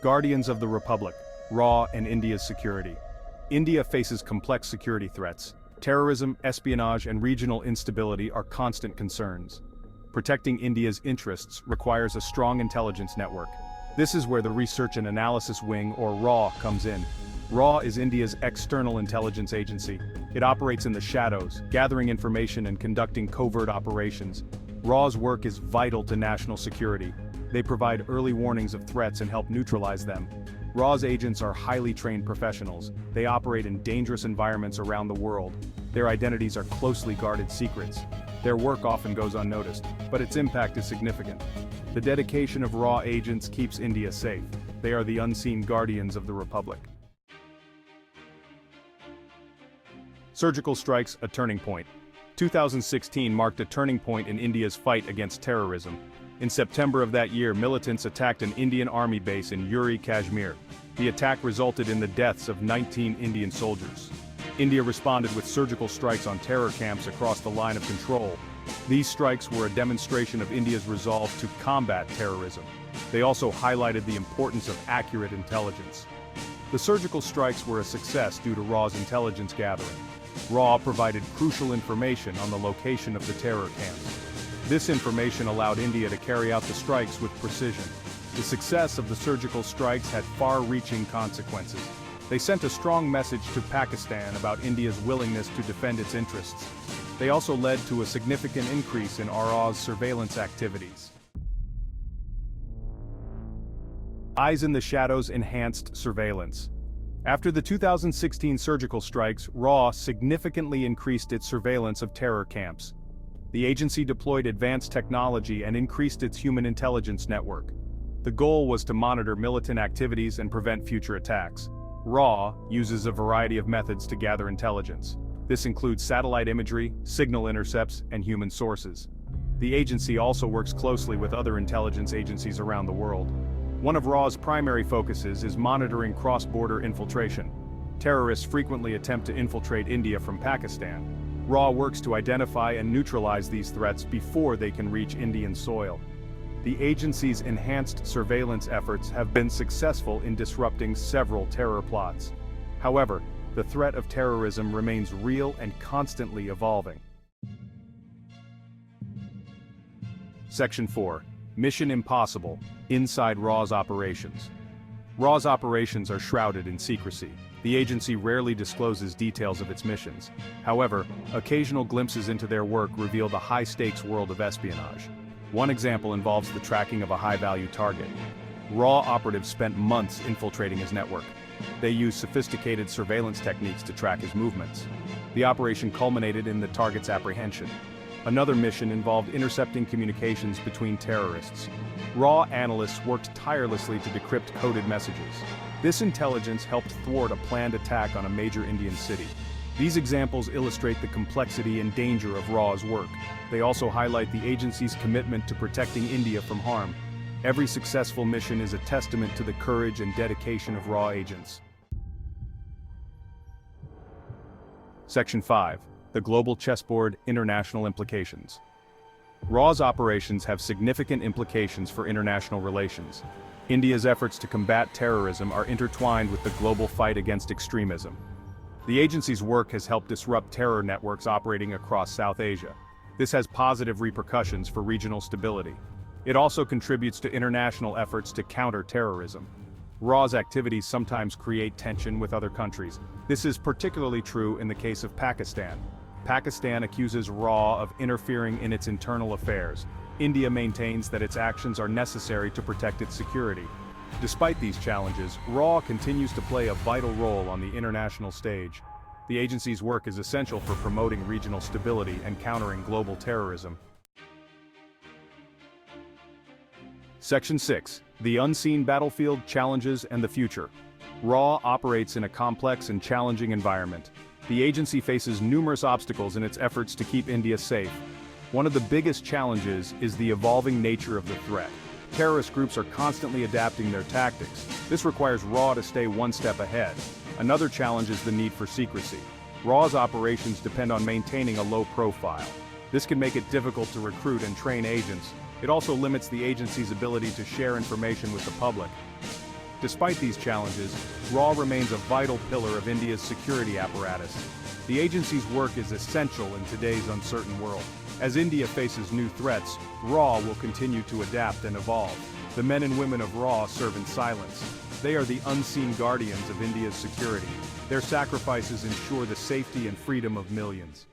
Guardians of the Republic, RAW and India's security. India faces complex security threats. Terrorism, espionage, and regional instability are constant concerns. Protecting India's interests requires a strong intelligence network. This is where the Research and Analysis Wing, or RAW, comes in. RAW is India's external intelligence agency. It operates in the shadows, gathering information and conducting covert operations. RAW's work is vital to national security. They provide early warnings of threats and help neutralize them. RAW's agents are highly trained professionals. They operate in dangerous environments around the world. Their identities are closely guarded secrets. Their work often goes unnoticed, but its impact is significant. The dedication of RAW agents keeps India safe. They are the unseen guardians of the Republic. Surgical strikes, a turning point. 2016 marked a turning point in India's fight against terrorism. In September of that year, militants attacked an Indian army base in Uri, Kashmir. The attack resulted in the deaths of 19 Indian soldiers. India responded with surgical strikes on terror camps across the line of control. These strikes were a demonstration of India's resolve to combat terrorism. They also highlighted the importance of accurate intelligence. The surgical strikes were a success due to RAW's intelligence gathering. RAW provided crucial information on the location of the terror camps. This information allowed India to carry out the strikes with precision. The success of the surgical strikes had far-reaching consequences. They sent a strong message to Pakistan about India's willingness to defend its interests. They also led to a significant increase in RAW's surveillance activities. Eyes in the shadows enhanced surveillance. After the 2016 surgical strikes, RAW significantly increased its surveillance of terror camps. The agency deployed advanced technology and increased its human intelligence network. The goal was to monitor militant activities and prevent future attacks. RAW uses a variety of methods to gather intelligence. This includes satellite imagery, signal intercepts, and human sources. The agency also works closely with other intelligence agencies around the world. One of RAW's primary focuses is monitoring cross-border infiltration. Terrorists frequently attempt to infiltrate India from Pakistan. RAW works to identify and neutralize these threats before they can reach Indian soil. The agency's enhanced surveillance efforts have been successful in disrupting several terror plots. However, the threat of terrorism remains real and constantly evolving. Section 4. Mission Impossible, Inside RAW's Operations. RAW's operations are shrouded in secrecy. The agency rarely discloses details of its missions. However, occasional glimpses into their work reveal the high-stakes world of espionage. One example involves the tracking of a high-value target. RAW operatives spent months infiltrating his network. They used sophisticated surveillance techniques to track his movements. The operation culminated in the target's apprehension. Another mission involved intercepting communications between terrorists. RAW analysts worked tirelessly to decrypt coded messages. This intelligence helped thwart a planned attack on a major Indian city. These examples illustrate the complexity and danger of RAW's work. They also highlight the agency's commitment to protecting India from harm. Every successful mission is a testament to the courage and dedication of RAW agents. Section 5. The Global Chessboard, International Implications. RAW's operations have significant implications for international relations. India's efforts to combat terrorism are intertwined with the global fight against extremism. The agency's work has helped disrupt terror networks operating across South Asia. This has positive repercussions for regional stability. It also contributes to international efforts to counter terrorism. RAW's activities sometimes create tension with other countries. This is particularly true in the case of Pakistan. Pakistan accuses RAW of interfering in its internal affairs. India maintains that its actions are necessary to protect its security. Despite these challenges, RAW continues to play a vital role on the international stage. The agency's work is essential for promoting regional stability and countering global terrorism. Section 6. The Unseen Battlefield, Challenges, and the Future. RAW operates in a complex and challenging environment. The agency faces numerous obstacles in its efforts to keep India safe. One of the biggest challenges is the evolving nature of the threat. Terrorist groups are constantly adapting their tactics. This requires RAW to stay one step ahead. Another challenge is the need for secrecy. RAW's operations depend on maintaining a low profile. This can make it difficult to recruit and train agents. It also limits the agency's ability to share information with the public. Despite these challenges, RAW remains a vital pillar of India's security apparatus. The agency's work is essential in today's uncertain world. As India faces new threats, RAW will continue to adapt and evolve. The men and women of RAW serve in silence. They are the unseen guardians of India's security. Their sacrifices ensure the safety and freedom of millions.